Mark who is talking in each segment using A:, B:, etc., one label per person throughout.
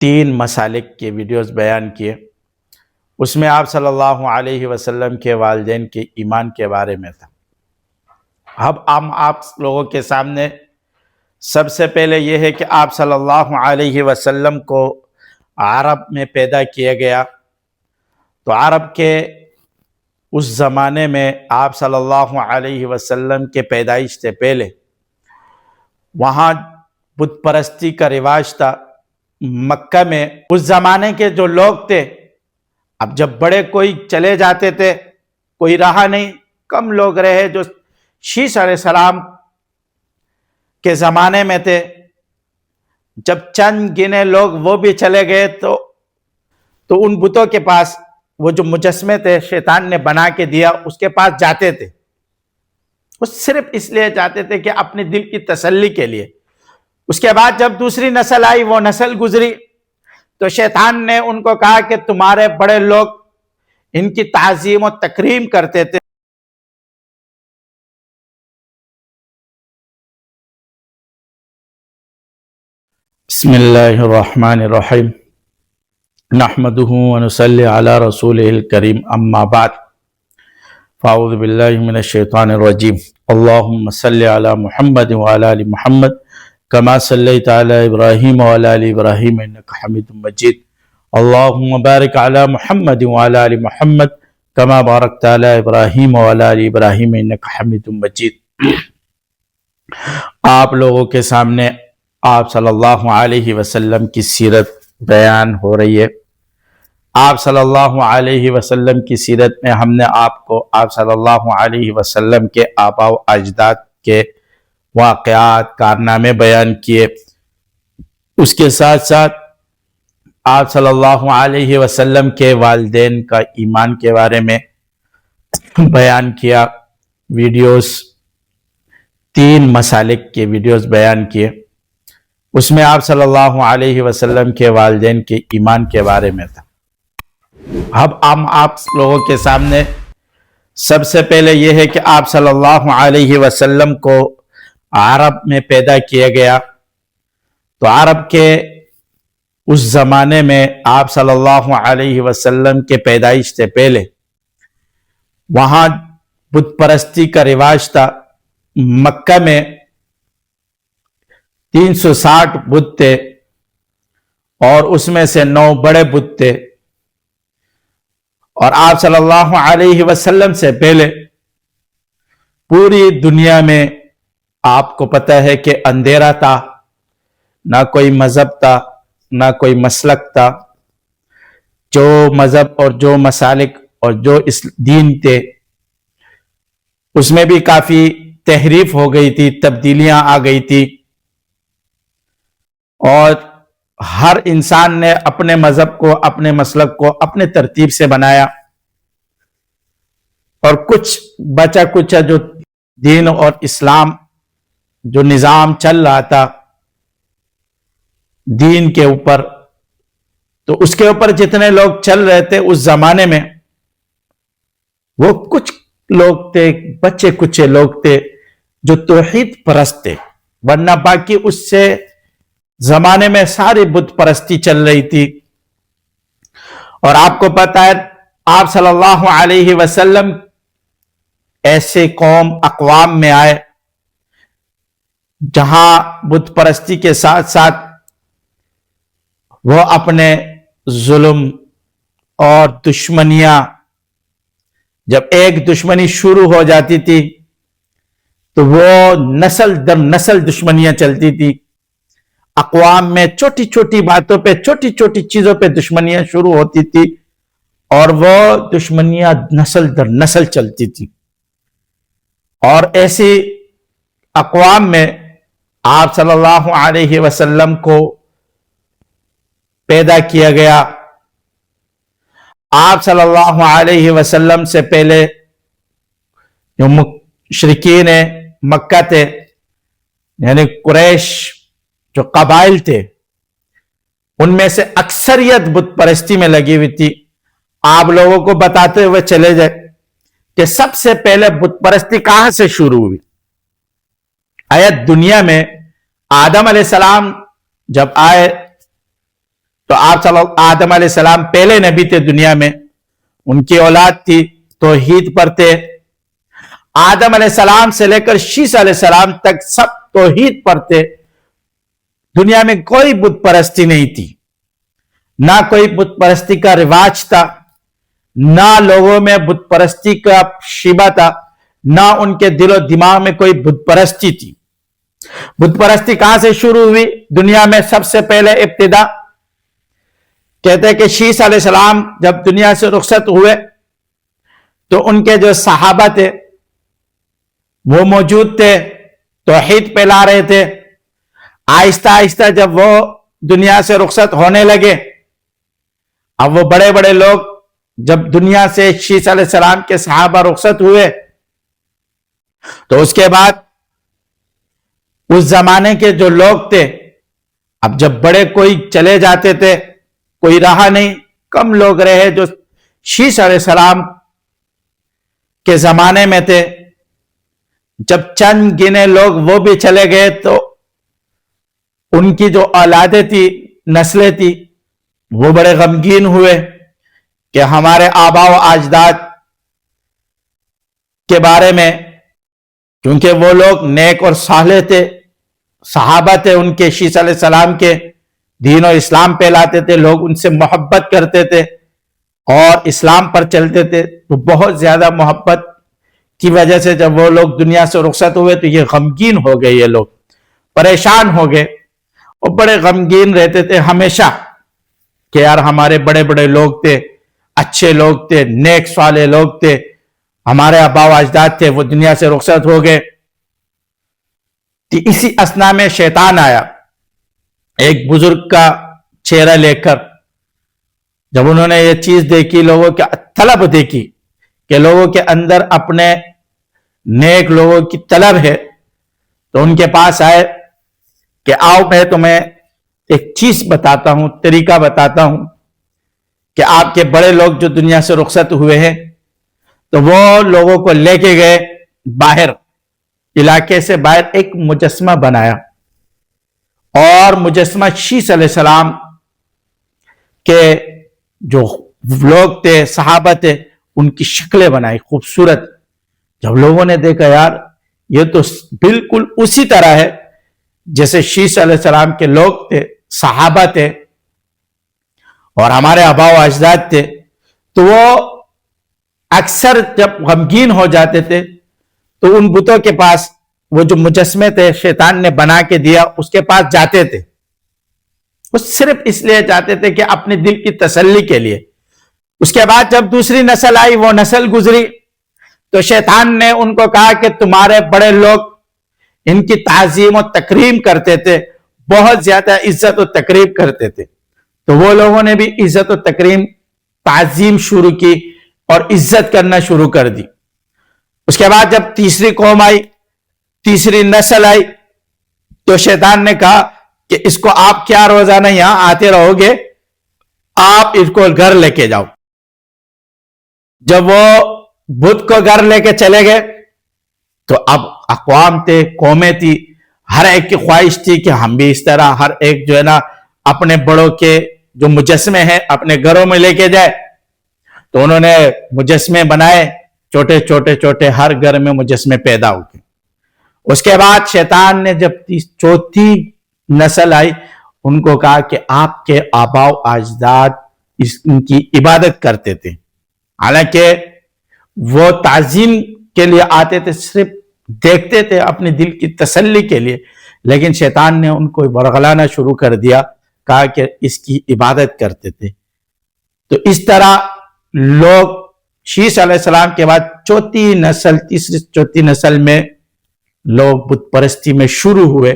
A: 3 مسالک کے ویڈیوز بیان کیے. اس میں آپ صلی اللہ علیہ وسلم کے والدین کے ایمان کے بارے میں تھا. اب ہم آپ لوگوں کے سامنے سب سے پہلے یہ ہے کہ آپ صلی اللہ علیہ وسلم کو عرب میں پیدا کیا گیا. تو عرب کے اس زمانے میں آپ صلی اللہ علیہ وسلم کے پیدائش سے پہلے وہاں بت پرستی کا رواج تھا. مکہ میں اس زمانے کے جو لوگ تھے، اب جب بڑے کوئی چلے جاتے تھے، کوئی رہا نہیں، کم لوگ رہے جو شیش علیہ السلام کے زمانے میں تھے. جب چند گنے لوگ وہ بھی چلے گئے تو ان بتوں کے پاس وہ جو مجسمے تھے شیطان نے بنا کے دیا اس کے پاس جاتے تھے. وہ صرف اس لیے جاتے تھے کہ اپنے دل کی تسلی کے لیے. اس کے بعد جب دوسری نسل آئی، وہ نسل گزری، تو شیطان نے ان کو کہا کہ تمہارے بڑے لوگ ان کی تعظیم و تکریم کرتے تھے. بسم اللہ الرحمن الرحیم نحمده ونصلی علی رسولہ الکریم اما بعد فاعوذ باللہ من الشیطان الرجیم. اللہم صلی علی محمد وعلی آل محمد کما صلیت علی ابراہیم وعلی آل ابراہیم انک حمید مجید. اللہم بارک علی محمد وعلی آل محمد کما بارکت علی ابراہیم وعلی آل ابراہیم انک حمید مجید. آپ لوگوں کے سامنے آپ صلی اللہ علیہ وسلم کی سیرت بیان ہو رہی ہے. آپ صلی اللہ علیہ وسلم کی سیرت میں ہم نے آپ کو آپ صلی اللہ علیہ وسلم کے آباء و اجداد کے واقعات، کارنامے بیان کیے. اس کے ساتھ ساتھ آپ صلی اللہ علیہ وسلم کے والدین کا ایمان کے بارے میں بیان کیا. ویڈیوز 3 مسالک کے ویڈیوز بیان کیے. اس میں آپ صلی اللہ علیہ وسلم کے والدین کے ایمان کے بارے میں تھا. اب ہم آپ لوگوں کے سامنے سب سے پہلے یہ ہے کہ آپ صلی اللہ علیہ وسلم کو عرب میں پیدا کیا گیا. تو عرب کے اس زمانے میں آپ صلی اللہ علیہ وسلم کے پیدائش سے پہلے وہاں بت پرستی کا رواج تھا. مکہ میں 360 بت تھے اور اس میں سے 9 بڑے بت تھے. اور آپ صلی اللہ علیہ وسلم سے پہلے پوری دنیا میں آپ کو پتہ ہے کہ اندھیرا تھا، نہ کوئی مذہب تھا، نہ کوئی مسلک تھا. جو مذہب اور جو مسالک اور جو اس دین تھے اس میں بھی کافی تحریف ہو گئی تھی، تبدیلیاں آ گئی تھی، اور ہر انسان نے اپنے مذہب کو، اپنے مسلک کو اپنے ترتیب سے بنایا. اور کچھ بچا کچھ جو دین اور اسلام جو نظام چل رہا تھا دین کے اوپر، تو اس کے اوپر جتنے لوگ چل رہے تھے اس زمانے میں وہ کچھ لوگ تھے، بچے کچھ لوگ تھے جو توحید پرست تھے، ورنہ باقی اس سے زمانے میں ساری بت پرستی چل رہی تھی. اور آپ کو پتہ ہے آپ صلی اللہ علیہ وسلم ایسے اقوام میں آئے جہاں بت پرستی کے ساتھ ساتھ وہ اپنے ظلم اور دشمنیاں، جب ایک دشمنی شروع ہو جاتی تھی تو وہ نسل در نسل دشمنیاں چلتی تھی. اقوام میں چھوٹی چھوٹی باتوں پہ، چھوٹی چھوٹی چیزوں پہ دشمنیاں شروع ہوتی تھی اور وہ دشمنیاں نسل در نسل چلتی تھی. اور ایسی اقوام میں آپ صلی اللہ علیہ وسلم کو پیدا کیا گیا. آپ صلی اللہ علیہ وسلم سے پہلے جو مشرکین مکہ تھے، یعنی قریش جو قبائل تھے، ان میں سے اکثریت بت پرستی میں لگی ہوئی تھی. آپ لوگوں کو بتاتے ہوئے چلے جائے کہ سب سے پہلے بت پرستی کہاں سے شروع ہوئی. آیت دنیا میں آدم علیہ السلام جب آئے تو آپ آدم علیہ السلام پہلے نبی تھے دنیا میں، ان کی اولاد تھی، توحید پر تھے۔ آدم علیہ السلام سے لے کر شیس علیہ السلام تک سب توحید پر تھے۔ دنیا میں کوئی بت پرستی نہیں تھی، نہ کوئی بت پرستی کا رواج تھا، نہ لوگوں میں بت پرستی کا شیبہ تھا، نہ ان کے دل و دماغ میں کوئی بت پرستی تھی۔ بت پرستی کہاں سے شروع ہوئی دنیا میں؟ سب سے پہلے ابتدا کہتے ہیں کہ شیس علیہ السلام جب دنیا سے رخصت ہوئے تو ان کے جو صحابہ تھے وہ موجود تھے، توحید پھیلا رہے تھے۔ آہستہ آہستہ جب وہ دنیا سے رخصت ہونے لگے، اب وہ بڑے بڑے لوگ جب دنیا سے شیس علیہ السلام کے صحابہ رخصت ہوئے تو اس کے بعد اس زمانے کے جو لوگ تھے، اب جب بڑے کوئی چلے جاتے تھے، کوئی رہا نہیں، کم لوگ رہے جو شیس علیہ السلام کے زمانے میں تھے۔ جب چند گنے لوگ وہ بھی چلے گئے تو ان کی جو اولادیں تھی، نسلیں تھی، وہ بڑے غمگین ہوئے کہ ہمارے آبا و اجداد کے بارے میں، کیونکہ وہ لوگ نیک اور صالح تھے، صحابہ تھے ان کے، شیس علیہ السلام کے، دین و اسلام پھیلاتے تھے، لوگ ان سے محبت کرتے تھے اور اسلام پر چلتے تھے۔ تو بہت زیادہ محبت کی وجہ سے جب وہ لوگ دنیا سے رخصت ہوئے تو یہ غمگین ہو گئے، یہ لوگ پریشان ہو گئے اور بڑے غمگین رہتے تھے ہمیشہ کہ یار ہمارے بڑے بڑے لوگ تھے، اچھے لوگ تھے، نیک صالح لوگ تھے، ہمارے آبا و اجداد تھے، وہ دنیا سے رخصت ہو گئے۔ اسی اثنا میں شیطان آیا ایک بزرگ کا چہرہ لے کر۔ جب انہوں نے یہ چیز دیکھی، لوگوں کی طلب دیکھی کہ لوگوں کے اندر اپنے نیک لوگوں کی طلب ہے، تو ان کے پاس آئے کہ آؤ میں تمہیں ایک چیز بتاتا ہوں، طریقہ بتاتا ہوں کہ آپ کے بڑے لوگ جو دنیا سے رخصت ہوئے ہیں، تو وہ لوگوں کو لے کے گئے باہر، علاقے سے باہر ایک مجسمہ بنایا اور مجسمہ شیس علیہ السلام کے جو لوگ تھے، صحابہ تھے، ان کی شکلیں بنائی خوبصورت۔ جب لوگوں نے دیکھا یار یہ تو بالکل اسی طرح ہے جیسے شیس علیہ السلام کے لوگ تھے، صحابہ تھے اور ہمارے آبا و اجداد تھے، تو وہ اکثر جب غمگین ہو جاتے تھے تو ان بتوں کے پاس، وہ جو مجسمے تھے شیطان نے بنا کے دیا، اس کے پاس جاتے تھے۔ وہ صرف اس لیے جاتے تھے کہ اپنے دل کی تسلی کے لیے۔ اس کے بعد جب دوسری نسل آئی، وہ نسل گزری، تو شیطان نے ان کو کہا کہ تمہارے بڑے لوگ ان کی تعظیم و تکریم کرتے تھے، بہت زیادہ عزت و تکریم کرتے تھے۔ تو وہ لوگوں نے بھی عزت و تکریم، تعظیم شروع کی اور عزت کرنا شروع کر دی۔ اس کے بعد جب تیسری قوم آئی، تیسری نسل آئی، تو شیطان نے کہا کہ اس کو آپ کیا روزانہ یہاں آتے رہو گے، آپ اس کو گھر لے کے جاؤ۔ جب وہ بدھ کو گھر لے کے چلے گئے تو اب اقوام تھے، قومیں تھی، ہر ایک کی خواہش تھی کہ ہم بھی اس طرح ہر ایک جو ہے نا اپنے بڑوں کے جو مجسمے ہیں اپنے گھروں میں لے کے جائے۔ تو انہوں نے مجسمے بنائے، چھوٹے چھوٹے چھوٹے، ہر گھر میں مجسمے پیدا ہو گئے۔ اس کے بعد شیطان نے جب چوتھی نسل آئی، ان کو کہا کہ آپ کے آبا و اجداد ان کی عبادت کرتے تھے، حالانکہ وہ تعظیم کے لیے آتے تھے، صرف دیکھتے تھے اپنے دل کی تسلی کے لیے، لیکن شیطان نے ان کو ورغلانا شروع کر دیا، کہا کہ اس کی عبادت کرتے تھے۔ تو اس طرح لوگ شیس علیہ السلام کے بعد چوتھی نسل میں لوگ بت پرستی میں شروع ہوئے،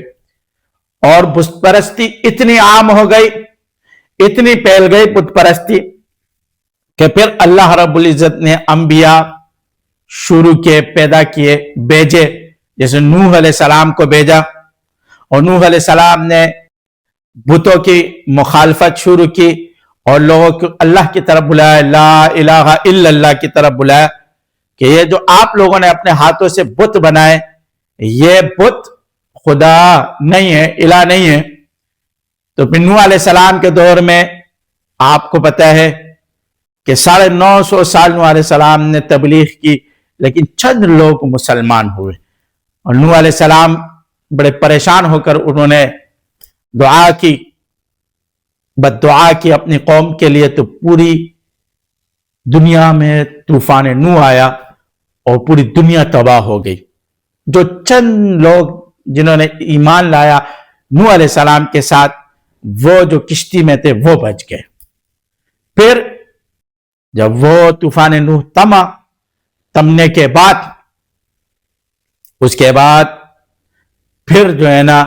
A: اور بت پرستی اتنی عام ہو گئی، اتنی پھیل گئی بت پرستی کہ پھر اللہ رب العزت نے انبیاء شروع کیے، پیدا کیے، بھیجے، جیسے نوح علیہ السلام کو بھیجا، اور نوح علیہ السلام نے بتوں کی مخالفت شروع کی اور لوگوں کو اللہ کی طرف بلایا، لا الہ الا اللہ کی طرف بلایا کہ یہ جو آپ لوگوں نے اپنے ہاتھوں سے بت بنائے، یہ بت خدا نہیں ہے، الہ نہیں ہے۔ تو پھر نوح علیہ السلام کے دور میں آپ کو پتہ ہے کہ 950 سال نوح علیہ السلام نے تبلیغ کی، لیکن چند لوگ مسلمان ہوئے، اور نوح علیہ السلام بڑے پریشان ہو کر انہوں نے دعا کی، بد دعا کی اپنی قوم کے لیے، تو پوری دنیا میں طوفان نوح آیا اور پوری دنیا تباہ ہو گئی۔ جو چند لوگ جنہوں نے ایمان لایا نوح علیہ السلام کے ساتھ، وہ جو کشتی میں تھے وہ بچ گئے۔ پھر جب وہ طوفان نوح تمنے کے بعد، اس کے بعد پھر جو ہے نا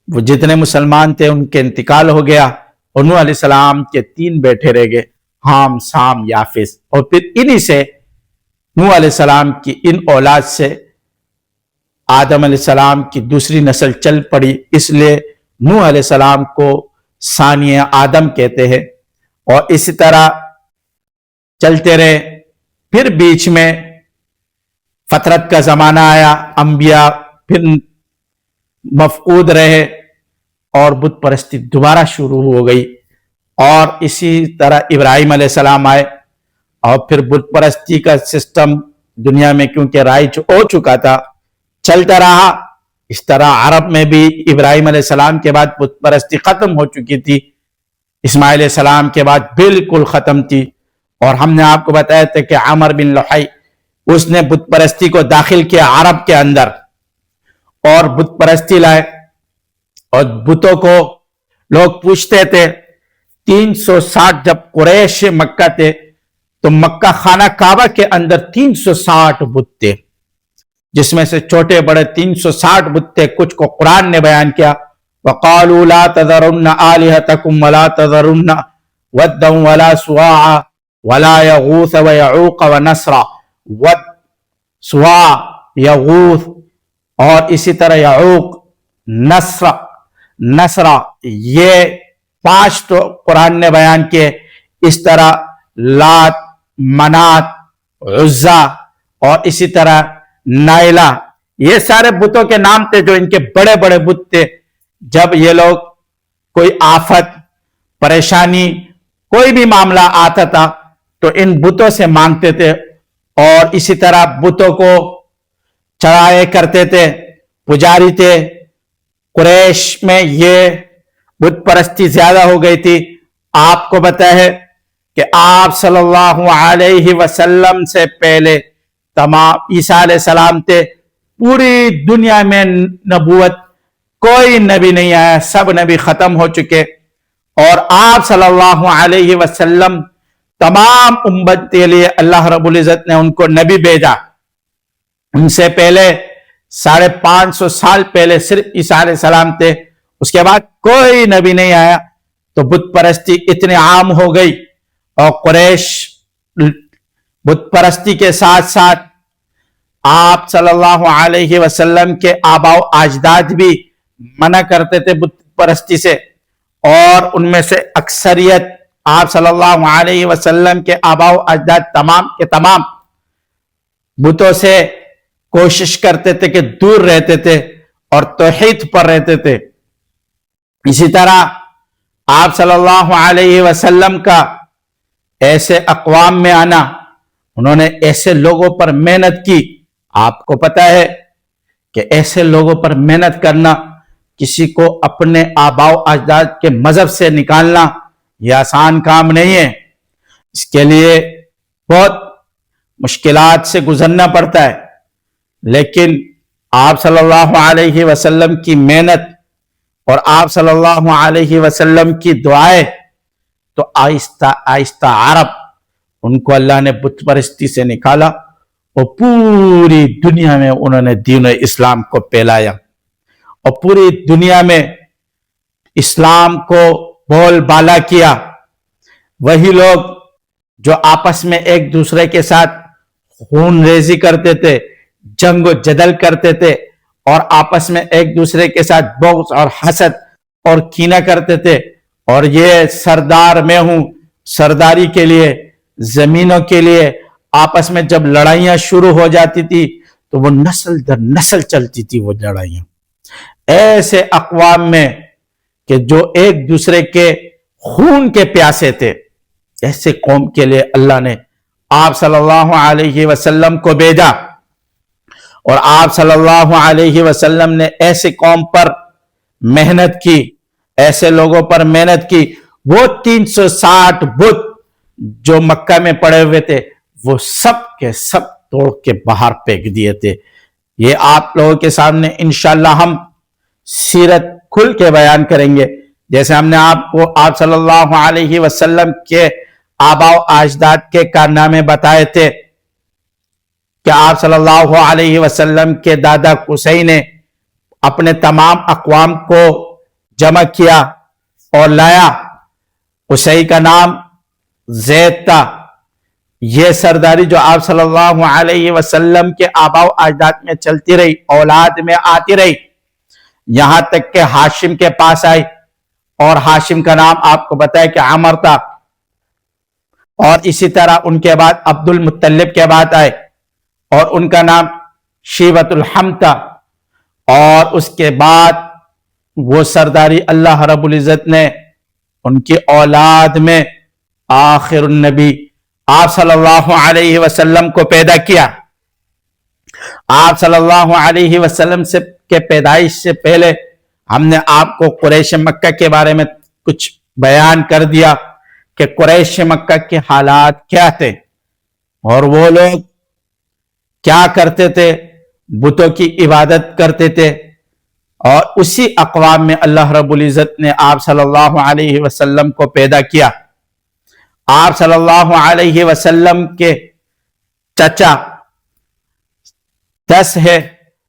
A: وہ جتنے مسلمان تھے ان کے انتقال ہو گیا، اور نوح علیہ السلام کے 3 بیٹے رہ گئے، حام، سام، یافس، اور پھر انہی سے نوح علیہ السلام کی ان اولاد سے آدم علیہ السلام کی دوسری نسل چل پڑی، اس لیے نوح علیہ السلام کو ثانی آدم کہتے ہیں۔ اور اسی طرح چلتے رہے، پھر بیچ میں فترت کا زمانہ آیا، انبیاء پھر مفقود رہے اور بت پرستی دوبارہ شروع ہو گئی، اور اسی طرح ابراہیم علیہ السلام آئے، اور پھر بت پرستی کا سسٹم دنیا میں کیونکہ رائج ہو چکا تھا چلتا رہا۔ اس طرح عرب میں بھی ابراہیم علیہ السلام کے بعد بت پرستی ختم ہو چکی تھی، اسماعیل علیہ السلام کے بعد بالکل ختم تھی، اور ہم نے آپ کو بتایا تھا کہ عامر بن لحی اس نے بت پرستی کو داخل کیا عرب کے اندر، اور بت پرستی لائے، اور بتوں کو لوگ پوچھتے تھے۔ 360 جب قریش مکہ تھے تو مکہ خانہ کعبہ کے اندر 360 بت تھے، جس میں سے چھوٹے بڑے 360 بت تھے۔ کچھ کو قرآن نے بیان کیا، وَقَالُوا لَا تَذَرُنَّ آلِهَتَكُمْ وَلَا تَذَرُنَّ وَدًّا وَلَا سُوَاعًا وَلَا يَغُوثَ وَيَعُوقَ وَنَسْرًا۔ ود، سواع، یغوث، اور اسی طرح یعوق، نصر، یہ 5 تو قرآن نے بیان کیے۔ اس طرح لات، منات، عزا، اور اسی طرح نائلہ، یہ سارے بتوں کے نام تھے جو ان کے بڑے بڑے بت تھے۔ جب یہ لوگ کوئی آفت، پریشانی، کوئی بھی معاملہ آتا تھا تو ان بتوں سے مانگتے تھے، اور اسی طرح بتوں کو چڑھائے کرتے تھے، پجاری تھے۔ قریش میں یہ بت پرستی زیادہ ہو گئی تھی۔ آپ کو پتہ ہے کہ آپ صلی اللہ علیہ وسلم سے پہلے تمام عیسیٰ علیہ السلام تھے، پوری دنیا میں نبوت کوئی نبی نہیں آیا، سب نبی ختم ہو چکے، اور آپ صلی اللہ علیہ وسلم تمام امت کے لیے اللہ رب العزت نے ان کو نبی بھیجا۔ ان سے پہلے 550 سال پہلے صرف عیسیٰ علیہ السلام تھے، اس کے بعد کوئی نبی نہیں آیا، تو بت پرستی اتنی عام ہو گئی، اور قریش بت پرستی کے ساتھ ساتھ آپ صلی اللہ علیہ وسلم کے آباء و اجداد بھی منع کرتے تھے بت پرستی سے، اور ان میں سے اکثریت آپ صلی اللہ علیہ وسلم کے آباء و اجداد تمام کے تمام بتوں سے کوشش کرتے تھے کہ دور رہتے تھے اور توحید پر رہتے تھے۔ اسی طرح آپ صلی اللہ علیہ وسلم کا ایسے اقوام میں آنا، انہوں نے ایسے لوگوں پر محنت کی۔ آپ کو پتہ ہے کہ ایسے لوگوں پر محنت کرنا، کسی کو اپنے آباء و اجداد کے مذہب سے نکالنا، یہ آسان کام نہیں ہے۔ اس کے لیے بہت مشکلات سے گزرنا پڑتا ہے، لیکن آپ صلی اللہ علیہ وسلم کی محنت اور آپ صلی اللہ علیہ وسلم کی دعائیں، تو آہستہ آہستہ عرب ان کو اللہ نے بت پرستی سے نکالا، اور پوری دنیا میں انہوں نے دین اسلام کو پھیلایا، اور پوری دنیا میں اسلام کو بول بالا کیا۔ وہی لوگ جو آپس میں ایک دوسرے کے ساتھ خون ریزی کرتے تھے، جنگ و جدل کرتے تھے، اور آپس میں ایک دوسرے کے ساتھ بغض اور حسد اور کینہ کرتے تھے، اور یہ سردار میں ہوں، سرداری کے لیے، زمینوں کے لیے آپس میں جب لڑائیاں شروع ہو جاتی تھی تو وہ نسل در نسل چلتی تھی وہ لڑائیاں، ایسے اقوام میں کہ جو ایک دوسرے کے خون کے پیاسے تھے، ایسے قوم کے لیے اللہ نے آپ صلی اللہ علیہ وسلم کو بھیجا، اور آپ صلی اللہ علیہ وسلم نے ایسی قوم پر محنت کی، ایسے لوگوں پر محنت کی۔ وہ 360 بت جو مکہ میں پڑے ہوئے تھے وہ سب کے سب توڑ کے باہر پھینک دیے تھے۔ یہ آپ لوگوں کے سامنے انشاءاللہ ہم سیرت کھل کے بیان کریں گے، جیسے ہم نے آپ کو آپ صلی اللہ علیہ وسلم کے آباء و اجداد کے کارنامے بتائے تھے کہ آپ صلی اللہ علیہ وسلم کے دادا قصی نے اپنے تمام اقوام کو جمع کیا اور لایا۔ قصی کا نام زید تھا۔ یہ سرداری جو آپ صلی اللہ علیہ وسلم کے آباء و اجداد میں چلتی رہی، اولاد میں آتی رہی، یہاں تک کہ ہاشم کے پاس آئی، اور ہاشم کا نام آپ کو بتایا کہ عمر تھا، اور اسی طرح ان کے بعد عبد المطلب کے بعد آئے اور ان کا نام شیبۃ الحم تھا، اور اس کے بعد وہ سرداری اللہ رب العزت نے ان کی اولاد میں آخر النبی آپ صلی اللہ علیہ وسلم کو پیدا کیا۔ آپ صلی اللہ علیہ وسلم کے پیدائش سے پہلے ہم نے آپ کو قریش مکہ کے بارے میں کچھ بیان کر دیا کہ قریش مکہ کے حالات کیا تھے، اور وہ لوگ کیا کرتے تھے، بتوں کی عبادت کرتے تھے، اور اسی اقوام میں اللہ رب العزت نے آپ صلی اللہ علیہ وسلم کو پیدا کیا۔ آپ صلی اللہ علیہ وسلم کے چچا 10 ہے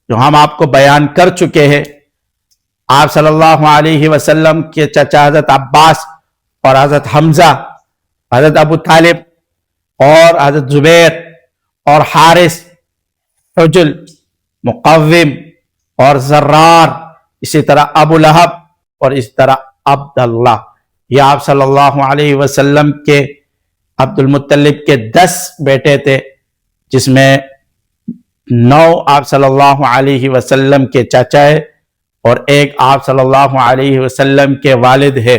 A: جو ہم آپ کو بیان کر چکے ہیں۔ آپ صلی اللہ علیہ وسلم کے چچا حضرت عباس اور حضرت حمزہ، حضرت ابو طالب اور حضرت زبیر اور حارث، حجل، مقوم اور زرار، اسی طرح ابو لہب اور اس طرح عبداللہ، یہ آپ صلی اللہ علیہ وسلم کے عبد المطلب کے 10 بیٹے تھے، جس میں 9 آپ صلی اللہ علیہ وسلم کے چچا ہے اور ایک آپ صلی اللہ علیہ وسلم کے والد ہے،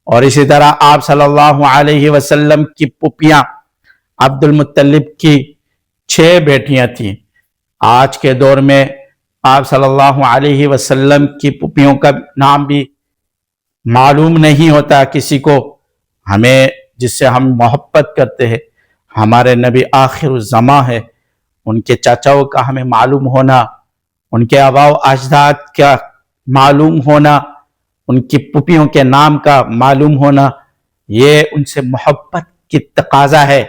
A: اور اسی طرح آپ صلی اللہ علیہ وسلم کی پھوپھیاں عبد المطلب کی 6 بیٹیاں تھیں۔ آج کے دور میں آپ صلی اللہ علیہ وسلم کی پھوپھیوں کا نام بھی معلوم نہیں ہوتا کسی کو، ہمیں جس سے ہم محبت کرتے ہیں، ہمارے نبی آخر الزماں ہے، ان کے چچاؤں کا ہمیں معلوم ہونا، ان کے آباء و اجداد کا معلوم ہونا، ان کی پھوپھیوں کے نام کا معلوم ہونا، یہ ان سے محبت کی تقاضا ہے۔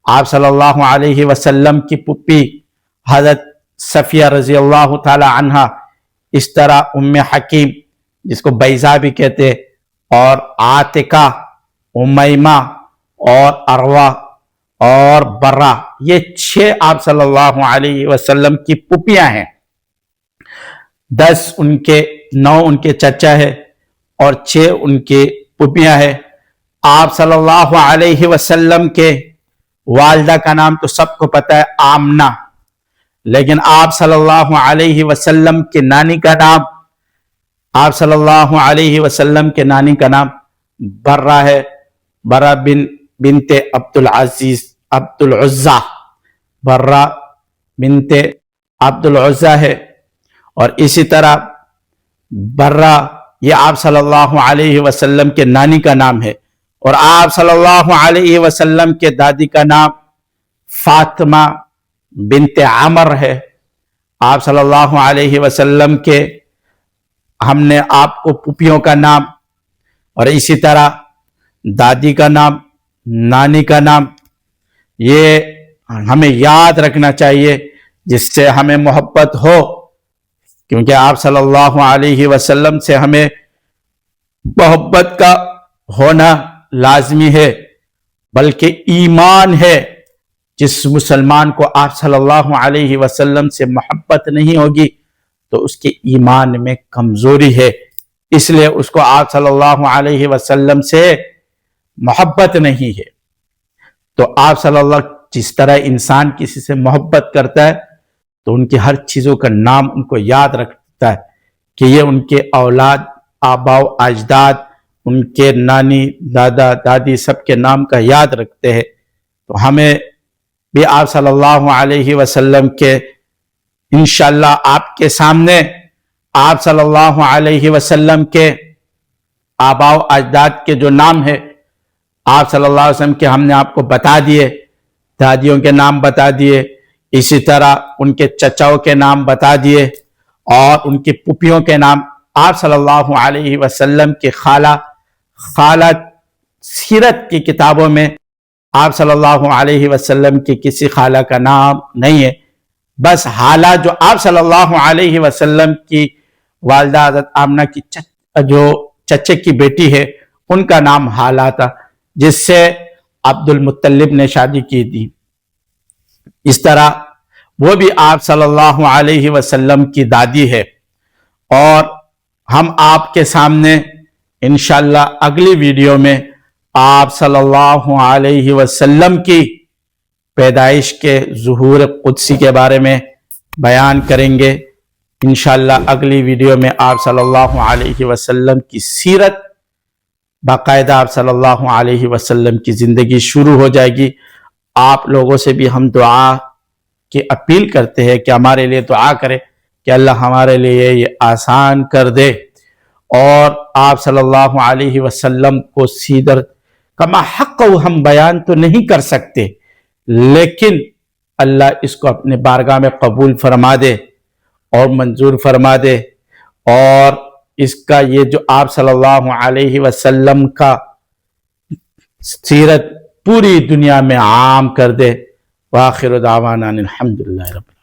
A: آپ صلی اللہ علیہ وسلم کی پھوپھی حضرت صفیہ رضی اللہ تعالی عنہ، اس طرح ام حکیم جس کو بیضا بھی کہتے، اور عاتقہ، امیمہ اور عروہ اور برہ، یہ 6 آپ صلی اللہ علیہ وسلم کی پھوپھیاں ہیں۔ 10 ان کے 9 ان کے چچا ہے اور 6 ان کی پھوپھیاں ہیں۔ آپ صلی اللہ علیہ وسلم کے والدہ کا نام تو سب کو پتہ ہے، آمنہ، لیکن آپ صلی اللہ علیہ وسلم کے نانی کا نام، آپ صلی اللہ علیہ وسلم کے نانی کا نام برہ ہے، برہ بنت عبد العزیز عبد العزہ، برہ بنت عبد العزہ ہے، اور اسی طرح برہ یہ آپ صلی اللہ علیہ وسلم کے نانی کا نام ہے، اور آپ صلی اللہ علیہ وسلم کے دادی کا نام فاطمہ بنت عمر ہے۔ آپ صلی اللہ علیہ وسلم کے ہم نے آپ کو پھوپھیوں کا نام اور اسی طرح دادی کا نام، نانی کا نام، یہ ہمیں یاد رکھنا چاہیے جس سے ہمیں محبت ہو، کیونکہ آپ صلی اللہ علیہ وسلم سے ہمیں محبت کا ہونا لازمی ہے، بلکہ ایمان ہے۔ جس مسلمان کو آپ صلی اللہ علیہ وسلم سے محبت نہیں ہوگی تو اس کے ایمان میں کمزوری ہے، اس لیے اس کو آپ صلی اللہ علیہ وسلم سے محبت نہیں ہے۔ تو آپ صلی اللہ جس طرح انسان کسی سے محبت کرتا ہے تو ان کی ہر چیزوں کا نام ان کو یاد رکھتا ہے کہ یہ ان کے اولاد، آباء و اجداد ان کے نانی دادا دادی سب کے نام کا یاد رکھتے ہیں، تو ہمیں بھی آپ صلی اللہ علیہ وسلم کے انشاءاللہ آپ کے سامنے آپ صلی اللہ علیہ وسلم کے آباء و اجداد کے جو نام ہے آپ صلی اللہ علیہ وسلم کے ہم نے آپ کو بتا دیے، دادیوں کے نام بتا دیے، اسی طرح ان کے چچاؤں کے نام بتا دیے، اور ان کی پھوپھیوں کے نام، آپ صلی اللہ علیہ وسلم کے خالہ سیرت کی کتابوں میں آپ صلی اللہ علیہ وسلم کی کسی خالہ کا نام نہیں ہے، بس حالہ جو آپ صلی اللہ علیہ وسلم کی والدہ حضرت آمنہ کی جو چچے کی بیٹی ہے ان کا نام حالہ تھا، جس سے عبد المطلب نے شادی کی تھی۔ اس طرح وہ بھی آپ صلی اللہ علیہ وسلم کی دادی ہے، اور ہم آپ کے سامنے انشاءاللہ اگلی ویڈیو میں آپ صلی اللہ علیہ وسلم کی پیدائش کے ظہور قدسی کے بارے میں بیان کریں گے۔ انشاءاللہ اگلی ویڈیو میں آپ صلی اللہ علیہ وسلم کی سیرت، باقاعدہ آپ صلی اللہ علیہ وسلم کی زندگی شروع ہو جائے گی۔ آپ لوگوں سے بھی ہم دعا کی اپیل کرتے ہیں کہ ہمارے لیے دعا کرے کہ اللہ ہمارے لیے یہ آسان کر دے، اور آپ صلی اللہ علیہ وسلم کو سیرت کما حق ہم بیان تو نہیں کر سکتے، لیکن اللہ اس کو اپنے بارگاہ میں قبول فرما دے اور منظور فرما دے، اور اس کا یہ جو آپ صلی اللہ علیہ وسلم کا سیرت پوری دنیا میں عام کر دے۔ وآخر دعوانا الحمدللہ رب العالمین۔